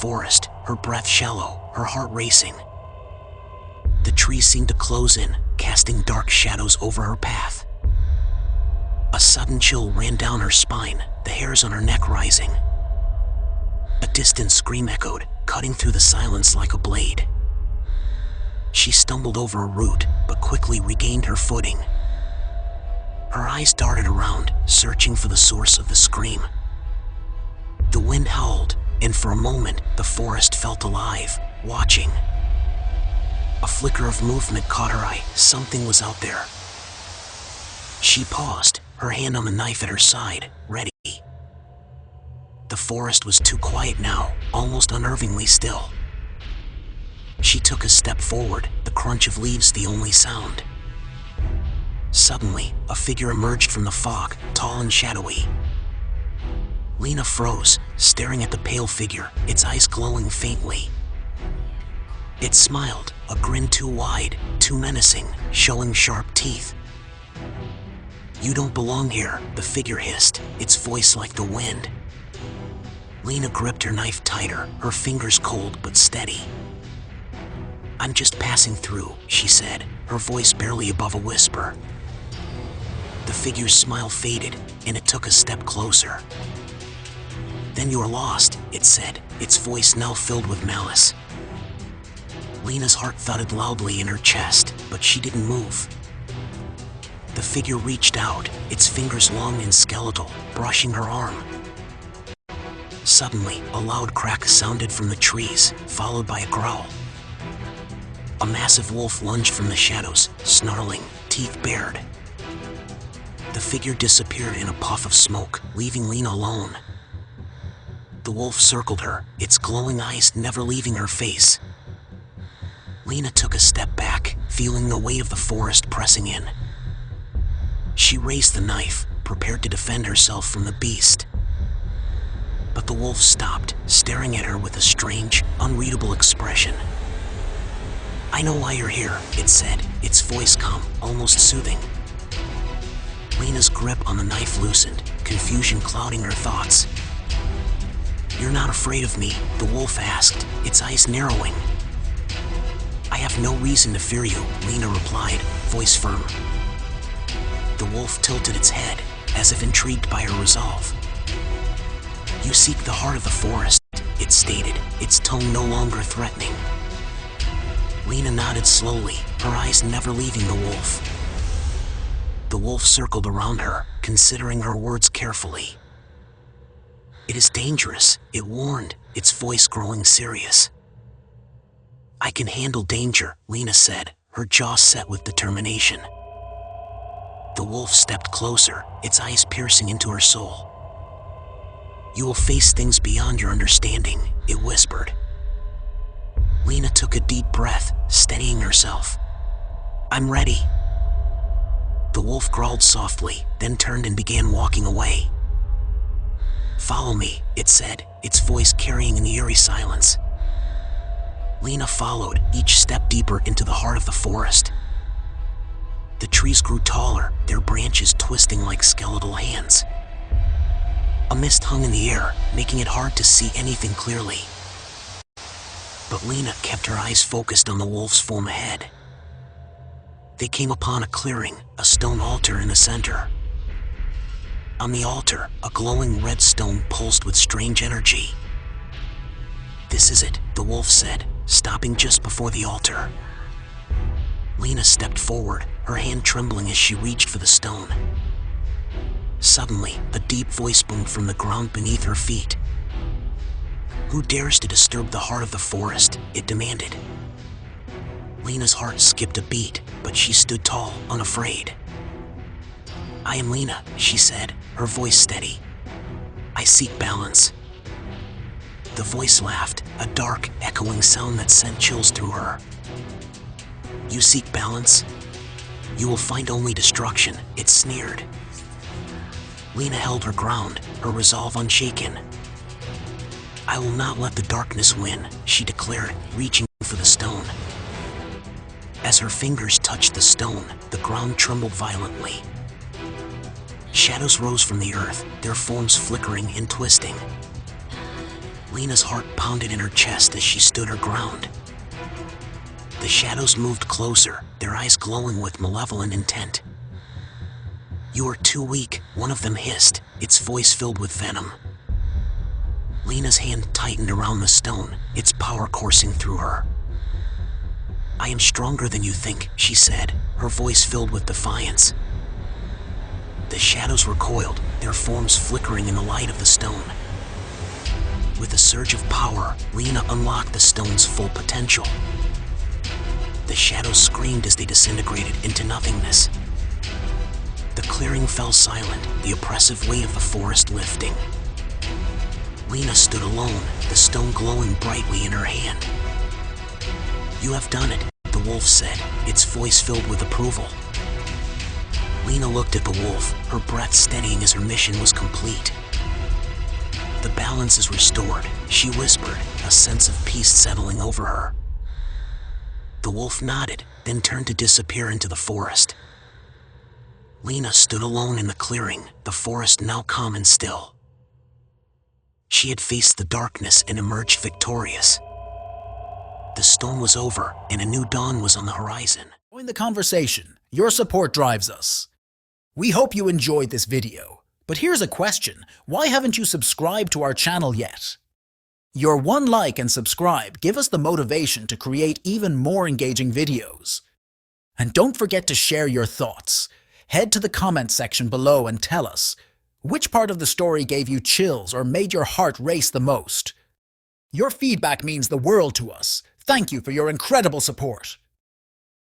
forest, her breath shallow, her heart racing. The trees seemed to close in, casting dark shadows over her path. A sudden chill ran down her spine, the hairs on her neck rising. A distant scream echoed, cutting through the silence like a blade. She stumbled over a root, but quickly regained her footing. Her eyes darted around, searching for the source of the scream. The wind howled, and for a moment, the forest felt alive, watching. A flicker of movement caught her eye. Something was out there. She paused, her hand on the knife at her side, ready. The forest was too quiet now, almost unnervingly still. She took a step forward, the crunch of leaves the only sound. Suddenly, a figure emerged from the fog, tall and shadowy. Lena froze, staring at the pale figure, its eyes glowing faintly. It smiled, a grin too wide, too menacing, showing sharp teeth. "You don't belong here," the figure hissed, its voice like the wind. Lena gripped her knife tighter, her fingers cold but steady. "I'm just passing through," she said, her voice barely above a whisper. The figure's smile faded, and it took a step closer. "Then you're lost," it said, its voice now filled with malice. Lena's heart thudded loudly in her chest, but she didn't move. The figure reached out, its fingers long and skeletal, brushing her arm. Suddenly, a loud crack sounded from the trees, followed by a growl. A massive wolf lunged from the shadows, snarling, teeth bared. The figure disappeared in a puff of smoke, leaving Lena alone. The wolf circled her, its glowing eyes never leaving her face. Lena took a step back, feeling the weight of the forest pressing in. She raised the knife, prepared to defend herself from the beast. But the wolf stopped, staring at her with a strange, unreadable expression. "I know why you're here," it said, its voice calm, almost soothing. Lena's grip on the knife loosened, confusion clouding her thoughts. "You're not afraid of me?" the wolf asked, its eyes narrowing. "I have no reason to fear you," Lena replied, voice firm. The wolf tilted its head, as if intrigued by her resolve. "You seek the heart of the forest," it stated, its tone no longer threatening. Lena nodded slowly, her eyes never leaving the wolf. The wolf circled around her, considering her words carefully. "It is dangerous," it warned, its voice growing serious. "I can handle danger," Lena said, her jaw set with determination. The wolf stepped closer, its eyes piercing into her soul. "You will face things beyond your understanding," it whispered. Lena took a deep breath, steadying herself. "I'm ready." The wolf growled softly, then turned and began walking away. "Follow me," it said, its voice carrying an eerie silence. Lena followed, each step deeper into the heart of the forest. The trees grew taller, their branches twisting like skeletal hands. A mist hung in the air, making it hard to see anything clearly. But Lena kept her eyes focused on the wolf's form ahead. They came upon a clearing, a stone altar in the center. On the altar, a glowing red stone pulsed with strange energy. "This is it," the wolf said, stopping just before the altar. Lena stepped forward, her hand trembling as she reached for the stone. Suddenly, a deep voice boomed from the ground beneath her feet. "Who dares to disturb the heart of the forest?" it demanded. Lena's heart skipped a beat, but she stood tall, unafraid. "I am Lena," she said, her voice steady. "I seek balance." The voice laughed, a dark, echoing sound that sent chills through her. "You seek balance? You will find only destruction," it sneered. Lena held her ground, her resolve unshaken. "I will not let the darkness win," she declared, reaching for the stone. As her fingers touched the stone, the ground trembled violently. Shadows rose from the earth, their forms flickering and twisting. Lena's heart pounded in her chest as she stood her ground. The shadows moved closer, their eyes glowing with malevolent intent. "You are too weak," one of them hissed, its voice filled with venom. Lena's hand tightened around the stone, its power coursing through her. "I am stronger than you think," she said, her voice filled with defiance. The shadows recoiled, their forms flickering in the light of the stone. With a surge of power, Lena unlocked the stone's full potential. The shadows screamed as they disintegrated into nothingness. The clearing fell silent, the oppressive weight of the forest lifting. Lena stood alone, the stone glowing brightly in her hand. "You have done it," the wolf said, its voice filled with approval. Lena looked at the wolf, her breath steadying as her mission was complete. "The balance is restored," she whispered, a sense of peace settling over her. The wolf nodded, then turned to disappear into the forest. Lena stood alone in the clearing, the forest now calm and still. She had faced the darkness and emerged victorious. The storm was over, and a new dawn was on the horizon. Join the conversation. Your support drives us. We hope you enjoyed this video. But here's a question. Why haven't you subscribed to our channel yet? Your one like and subscribe give us the motivation to create even more engaging videos. And don't forget to share your thoughts. Head to the comment section below and tell us, which part of the story gave you chills or made your heart race the most? Your feedback means the world to us. Thank you for your incredible support.